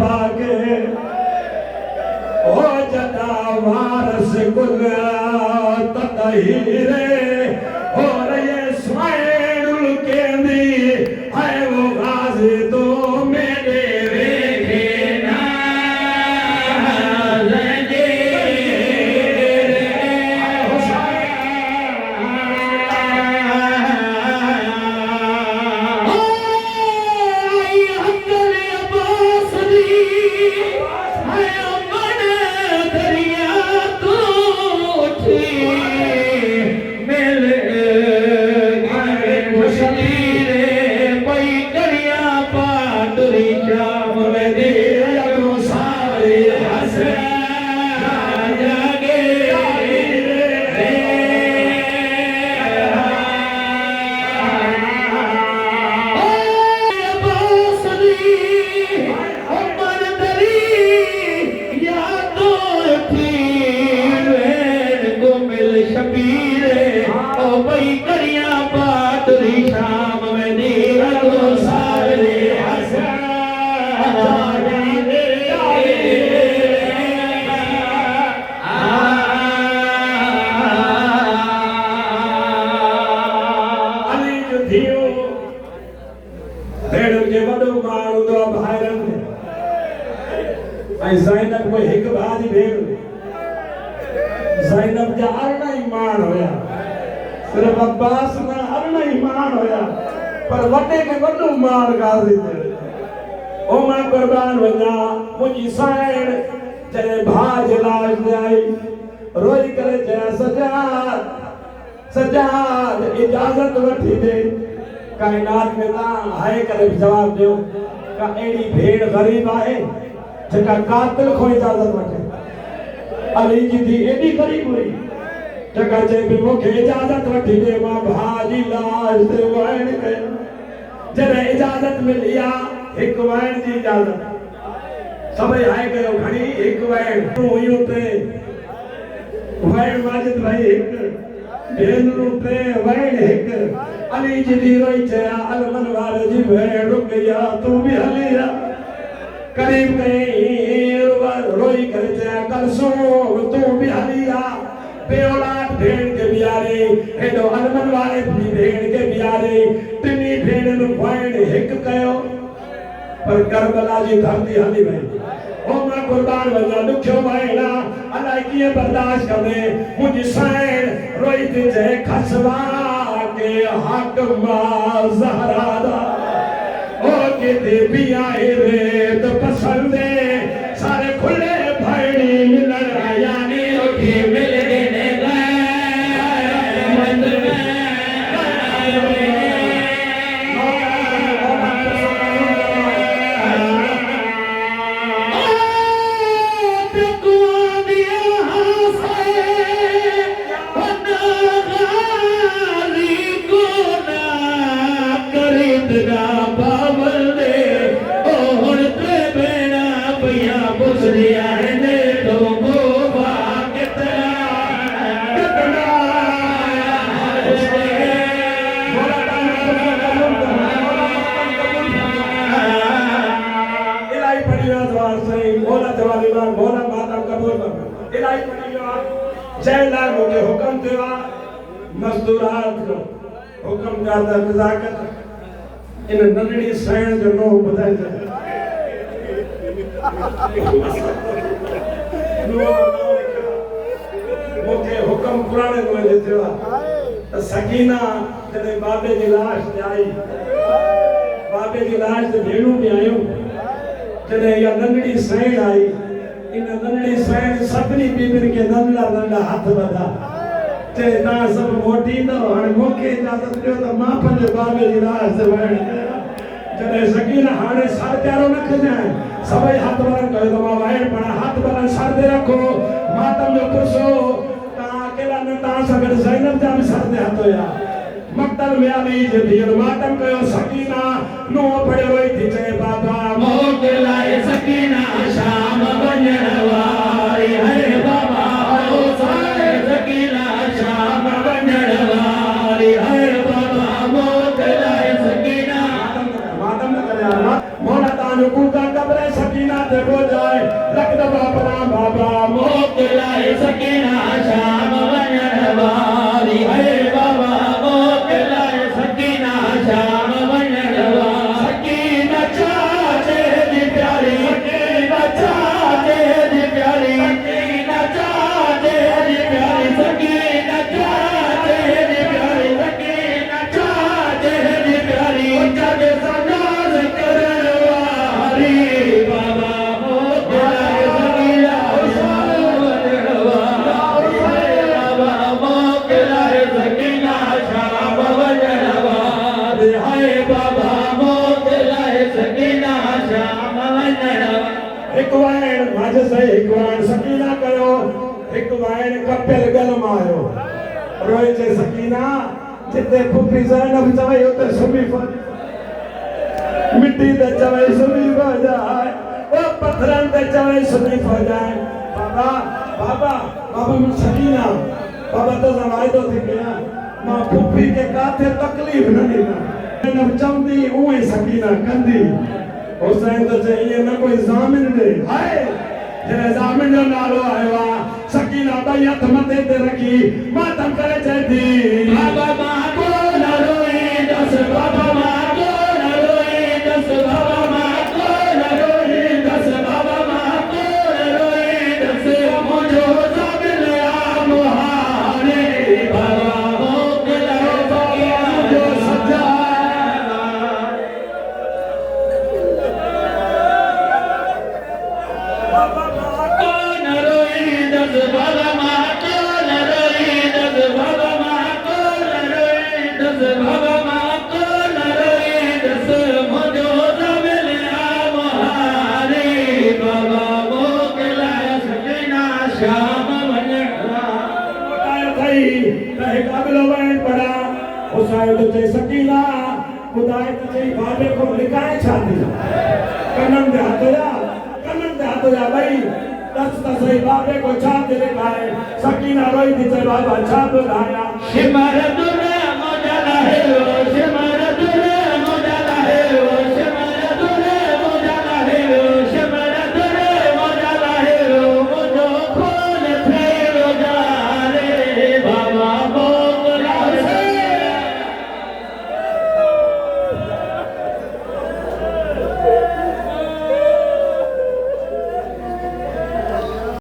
पाके ओ जदा वारस कुल तहीरे और ये स्वाइनुल केंदी है वो गाजी तो मेरे वेखे ना लगे ज़ैनब को एक बाजी भेड़ ज़ैनब जा अरना ईमान होया सिर्फ अब्बास ना अरना ईमान होया पर वटे के वडो मान गाज़ी थे ओ मां कुर्बान वना मुझी साइड जने भाज लाश ले आई रोई करे जय सजाद सजाद इजाजत वठी दे कायनात में ता हाय करे जवाब दियो का एड़ी भेड़ गरीब आहे जका कातिल को इजाजत वठे अली जी थी एडी गरीब हुई जका जे भी मुखे इजाजत वठी दे मां भाजी लाज ते वण के जने इजाजत मिलिया एक वण जी इजाजत सबई हाय कयो घणी एक वण तू हुई ते वण माजिद भाई एक भेनरू ते वण एक अली जी दी रोई चया अलमन वाले जी भेण रुक गया तू भी हलिया करीब गए रोई कर कल सो तू भी हलिया बेऔलाद भेड़ के बियारे हेडो अलमन वाले भी भेड़ के बियारे तिनी भेड़ नु वण एक कयो पर करबला जी धरती हली वई ओ मां कुर्बान वजा दुखियो वणा अलाए किए बर्दाश्त करे मुझी साइड रोई थी जे खसवा के हक मा ज़हरा दा ओ के दे भी आए रे तो पसंदे सारे खुले भैणी मिलन आया नी उठी मिलने गए मंदिर में जयलाल मुझे हुक्म देवा मजदूरात को हुक्म करदा नजाकत इन नंढड़ी सैण जो नो ॿुधाए मुझे हुक्म पुराने में देवा त सकीना जने बाबे जी लाश ते आई बाबे जी लाश ते भेणू भी आयो जने या नंढड़ी सैण आई इन नंढड़ी सैण सभनी बीबिन के नंढड़ा नंढड़ा हाथ बधा ते ना सब मोटी न हाणे मुखे इजाजत दियो त मां पंहिंजे बाबे जी लाश ते वण जने सकीना हाणे सर प्यारो न खजाए सभई हाथ वरण कयो त मां वाइण पण हाथ वरण सर दे रखो मातम जो पुरसो ता अकेला न ता सगड़ ज़ैनब जा भी सर दे हथ होया मक्तल में अली जे धीर मातम कयो सकीना नो पड़े रोई थी चे बाबा मोके लाए सकीना शाम वञण वारी हरे बाबा ओ सारे सकीना शाम वञण वारी हरे बाबा मोके लाए सकीना मातम न करे मोला तानु कूका कब्र सकी काते पहुंचाए लख दफा अपना बाबा मोकिलाए सकीना शाम वञण वारी है बाबा मोकिलाए सकीना शाम वञण वारी सकीना चाचे दी प्यारी सकीना चाचे दी प्यारी सकीना चाचे दी प्यारी सकीना चाचे दी प्यारी सकीना चाचे दी प्यारी जग सनाज करन वारी बाबा मोकिलाए सकीना शाम वञण वारी बाबा मोकिलाए सकीना शाम वञण वारी हाय बाबा मोकिलाए सकीना शाम वञण वारी एक वाण माझे से एक वाण सकीना कयो एक वाण कपिल गलमायो रोए जे सकीना जिते पुपी ज़ैनब चवे उते सुमी मिट्टी ते चवे सुमी जाए ओ पत्थरन ते चवे सुमी जाए बाबा बाबा बाबा मुझ सकीना बाबा तो जमाई तो थी गया मां पुपी के काथे तकलीफ न ॾींदा ज़ैनब चवंदी उहे सकीना कंदी हुसैन तो चाहिए न कोई ज़ामिन दे हाय जे ज़ामिन जो नालो आयो आ सकीना ॿई हथ मथे ते रखी मातम करे चईंदी बाबा मां को न रोई दस बाबा मां को न रोई दस बाबा मां को न रोई दस बाबा मां को न रोई दस मुझो ज़ामिन आ मुहारे बाबा मोकिलाए सकीना जो सजा सकीना खुदाए तुझे बाबे को लिखाए छाती कनन दे हाथ या भाई दस सही बाबे को छाती लिखाए सकीना रोई थी बाबा छाप लाया शिमर